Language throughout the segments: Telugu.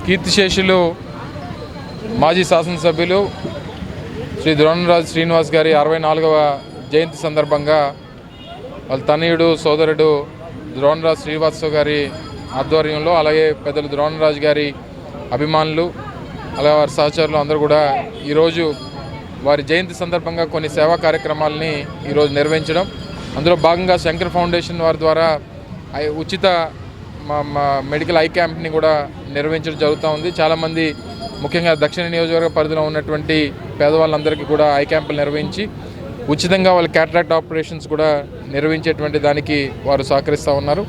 కీర్తిశేషులు మాజీ శాసనసభ్యులు శ్రీ ద్రోణంరాజు శ్రీనివాస్ గారి 64వ జయంతి సందర్భంగా వాళ్ళ తనయుడు సోదరుడు ద్రోణంరాజు శ్రీనివాసరావు గారి ఆధ్వర్యంలో అలాగే పెద్దలు ద్రోణంరాజు గారి అభిమానులు అలాగే వారి సహచరులు అందరూ కూడా ఈరోజు వారి జయంతి సందర్భంగా కొన్ని సేవా కార్యక్రమాలని ఈరోజు నిర్వహించడం, అందులో భాగంగా శంకర్ ఫౌండేషన్ వారి ద్వారా ఉచిత మెడికల్ ఐ క్యాంప్ని కూడా నిర్వహించడం జరుగుతూ ఉంది. చాలామంది ముఖ్యంగా దక్షిణ నియోజకవర్గ పరిధిలో ఉన్నటువంటి పేదవాళ్ళందరికీ కూడా ఐ క్యాంపులు నిర్వహించి ఉచితంగా వాళ్ళ క్యాటరాక్ట్ ఆపరేషన్స్ కూడా నిర్వహించేటువంటి దానికి వారు సహకరిస్తూ ఉన్నారు.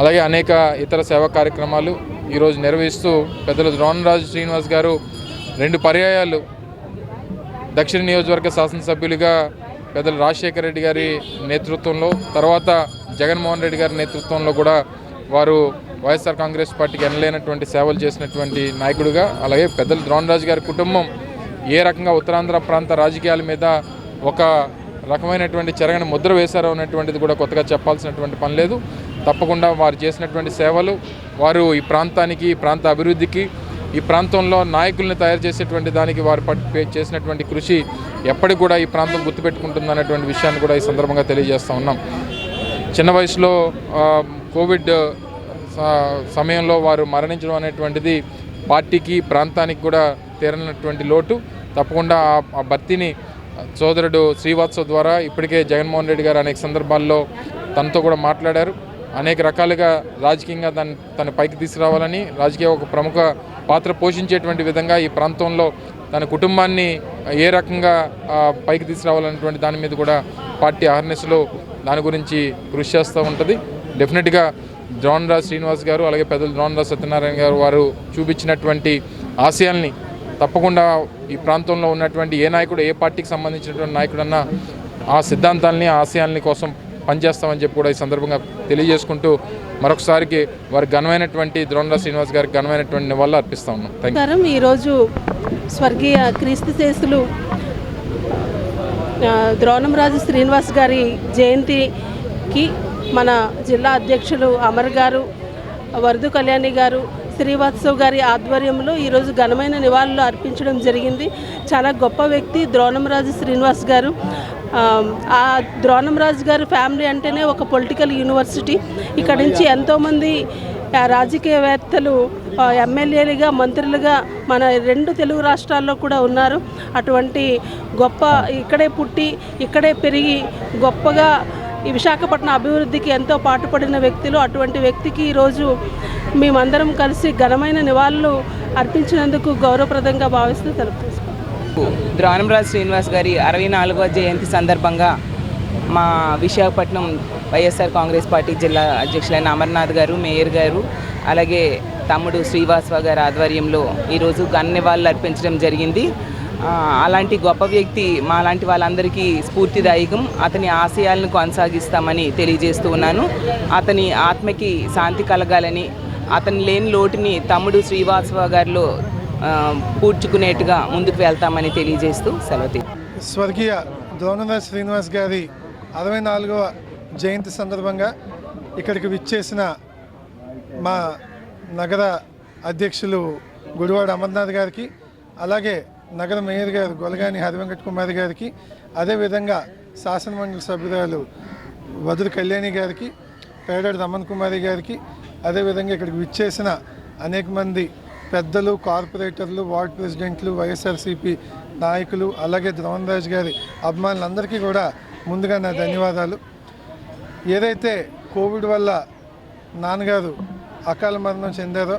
అలాగే అనేక ఇతర సేవా కార్యక్రమాలు ఈరోజు నిర్వహిస్తూ పెద్దలు ద్రోణంరాజు శ్రీనివాస్ గారు 2 పర్యాయాలు దక్షిణ నియోజకవర్గ శాసనసభ్యులుగా పెద్దలు రాజశేఖర రెడ్డి గారి నేతృత్వంలో, తర్వాత జగన్మోహన్ రెడ్డి గారి నేతృత్వంలో కూడా వారు వైఎస్ఆర్ కాంగ్రెస్ పార్టీకి ఎనలేనటువంటి సేవలు చేసినటువంటి నాయకుడిగా, అలాగే పెద్దలు ద్రోణంరాజు గారి కుటుంబం ఏ రకంగా ఉత్తరాంధ్ర ప్రాంత రాజకీయాల మీద ఒక రకమైనటువంటి చెరగని ముద్ర వేశారో అనేటువంటిది కూడా కొత్తగా చెప్పాల్సినటువంటి పని లేదు. తప్పకుండా వారు చేసినటువంటి సేవలు, వారు ఈ ప్రాంతానికి, ఈ ప్రాంత అభివృద్ధికి, ఈ ప్రాంతంలో నాయకుల్ని తయారు చేసేటువంటి దానికి వారు చేసినటువంటి కృషి ఎప్పటికి కూడా ఈ ప్రాంతం గుర్తుపెట్టుకుంటుంది అనేటువంటి విషయాన్ని కూడా ఈ సందర్భంగా తెలియజేస్తూ ఉన్నాం. చిన్న వయసులో కోవిడ్ సమయంలో వారు మరణించడం అనేటువంటిది పార్టీకి, ప్రాంతానికి కూడా తీరనటువంటి లోటు. తప్పకుండా ఆ భర్తీని సోదరుడు శ్రీవాత్సవ్ ద్వారా ఇప్పటికే జగన్మోహన్ రెడ్డి గారు అనేక సందర్భాల్లో తనతో కూడా మాట్లాడారు. అనేక రకాలుగా రాజకీయంగా తన పైకి తీసుకురావాలని, రాజకీయ ఒక ప్రముఖ పాత్ర పోషించేటువంటి విధంగా ఈ ప్రాంతంలో తన కుటుంబాన్ని ఏ రకంగా పైకి తీసుకురావాలనేటువంటి దాని మీద కూడా పార్టీ అహర్నిశలో దాని గురించి కృషి చేస్తూ ఉంటుంది. డెఫినెట్గా ద్రోణరాజు శ్రీనివాస్ గారు అలాగే పెద్దలు ద్రోణరాజు సత్యనారాయణ గారు వారు చూపించినటువంటి ఆశయాల్ని తప్పకుండా ఈ ప్రాంతంలో ఉన్నటువంటి ఏ నాయకుడు, ఏ పార్టీకి సంబంధించినటువంటి నాయకుడన్నా ఆ సిద్ధాంతాలని, ఆశయాలని కోసం పనిచేస్తామని చెప్పి కూడా ఈ సందర్భంగా తెలియజేసుకుంటూ మరొకసారికి వారి ఘనమైనటువంటి ద్రోణరాజు శ్రీనివాస్ గారికి ఘనమైనటువంటి నివాళులు అర్పిస్తా ఉన్నాం. Thank you. ఈరోజు స్వర్గీయ క్రీస్తు శేషులు ద్రోణంరాజు శ్రీనివాస్ గారి జయంతికి మన జిల్లా అధ్యక్షులు అమర్ గారు, వరదు కళ్యాణి గారు, శ్రీవాత్సవ్ గారి ఆధ్వర్యంలో ఈరోజు ఘనమైన నివాళులు అర్పించడం జరిగింది. చాలా గొప్ప వ్యక్తి ద్రోణంరాజు శ్రీనివాస్ గారు. ఆ ద్రోణంరాజు గారి ఫ్యామిలీ అంటేనే ఒక పొలిటికల్ యూనివర్సిటీ. ఇక్కడ నుంచి ఎంతోమంది రాజకీయవేత్తలు ఎమ్మెల్యేలుగా, మంత్రులుగా మన 2 తెలుగు రాష్ట్రాల్లో కూడా ఉన్నారు. అటువంటి గొప్ప, ఇక్కడే పుట్టి ఇక్కడే పెరిగి గొప్పగా ఈ విశాఖపట్నం అభివృద్ధికి ఎంతో పాటుపడిన వ్యక్తులు. అటువంటి వ్యక్తికి ఈరోజు మేమందరం కలిసి ఘనమైన నివాళులు అర్పించినందుకు గౌరవప్రదంగా భావిస్తూ తెలుపుతున్నాం. ద్రోణంరాజు శ్రీనివాస్ గారి 64వ జయంతి సందర్భంగా మా విశాఖపట్నం వైఎస్ఆర్ కాంగ్రెస్ పార్టీ జిల్లా అధ్యక్షులైన అమర్నాథ్ గారు, మేయర్ గారు, అలాగే తమ్ముడు శ్రీవాత్సవ గారి ఆధ్వర్యంలో ఈరోజు ఘన నివాళులు అర్పించడం జరిగింది. అలాంటి గొప్ప వ్యక్తి మాలాంటి వాళ్ళందరికీ స్ఫూర్తిదాయకం. అతని ఆశయాలను కొనసాగిస్తామని తెలియజేస్తూ ఉన్నాను. అతని ఆత్మకి శాంతి కలగాలని, అతని లేని లోటుని తమ్ముడు శ్రీవాత్సవ గారిలో పూడ్చుకునేట్టుగా ముందుకు వెళ్తామని తెలియజేస్తూ సెలవు. స్వర్గీయ ద్రోణరాజు శ్రీనివాస్ గారి 64వ జయంతి సందర్భంగా ఇక్కడికి విచ్చేసిన మా నగర అధ్యక్షులు గుడివాడ అమర్నాథ్ గారికి, అలాగే నగర మేయర్ గారు గొలగాని హరివెంకట కుమారి గారికి, అదేవిధంగా శాసనమండలి సభ్యురాలు వదురు కళ్యాణి గారికి, పేడాడు రమణ్ కుమారి గారికి, అదేవిధంగా ఇక్కడికి విచ్చేసిన అనేక మంది పెద్దలు, కార్పొరేటర్లు, వార్డు ప్రెసిడెంట్లు, వైఎస్ఆర్సీపీ నాయకులు, అలాగే ద్రోణరాజు గారి అభిమానులందరికీ కూడా ముందుగా నా ధన్యవాదాలు. ఏదైతే కోవిడ్ వల్ల నాన్నగారు అకాల మరణం చెందారో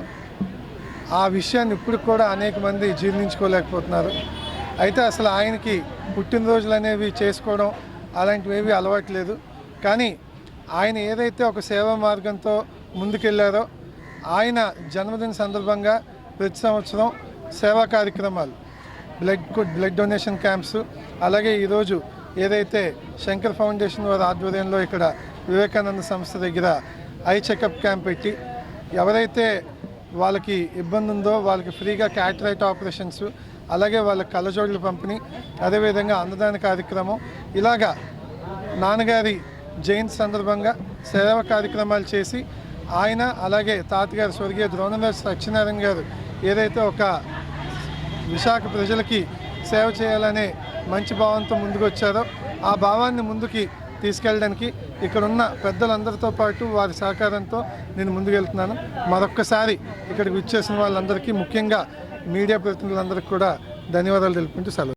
ఆ విషయాన్ని ఇప్పుడు కూడా అనేక మంది జీర్ణించుకోలేకపోతున్నారు. అయితే అసలు ఆయనకి పుట్టినరోజులు అనేవి చేసుకోవడం అలాంటివి అలవాట్లేదు. కానీ ఆయన ఏదైతే ఒక సేవా మార్గంతో ముందుకెళ్లారో, ఆయన జన్మదిన సందర్భంగా ప్రతి సంవత్సరం సేవా కార్యక్రమాలు, బ్లడ్ డొనేషన్ క్యాంప్స్, అలాగే ఈరోజు ఏదైతే శంకర్ ఫౌండేషన్ వారి ఆధ్వర్యంలో ఇక్కడ వివేకానంద సంస్థ దగ్గర ఐ చెకప్ క్యాంప్ పెట్టి ఎవరైతే వాళ్ళకి ఇబ్బంది ఉందో వాళ్ళకి ఫ్రీగా క్యాటరైట్ ఆపరేషన్స్, అలాగే వాళ్ళ కళ్ళజోడుల పంపిణీ, అదేవిధంగా అన్నదాన కార్యక్రమం, ఇలాగా నాన్నగారి జయంతి సందర్భంగా సేవా కార్యక్రమాలు చేసి ఆయన, అలాగే తాతగారు స్వర్గీయ ద్రోణరాజు సత్యనారాయణ గారు ఏదైతే ఒక విశాఖ ప్రజలకి సేవ చేయాలనే మంచి భావంతో ముందుకు వచ్చారో ఆ భావాన్ని ముందుకి తీసుకెళ్ళడానికి ఇక్కడున్న పెద్దలందరితో పాటు వారి సహకారంతో నేను ముందుకెళ్తున్నాను. మరొక్కసారి ఇక్కడికి విచ్చేసిన వాళ్ళందరికీ, ముఖ్యంగా మీడియా ప్రతినిధులందరికీ కూడా ధన్యవాదాలు తెలుపుకుంటూ సెలవు.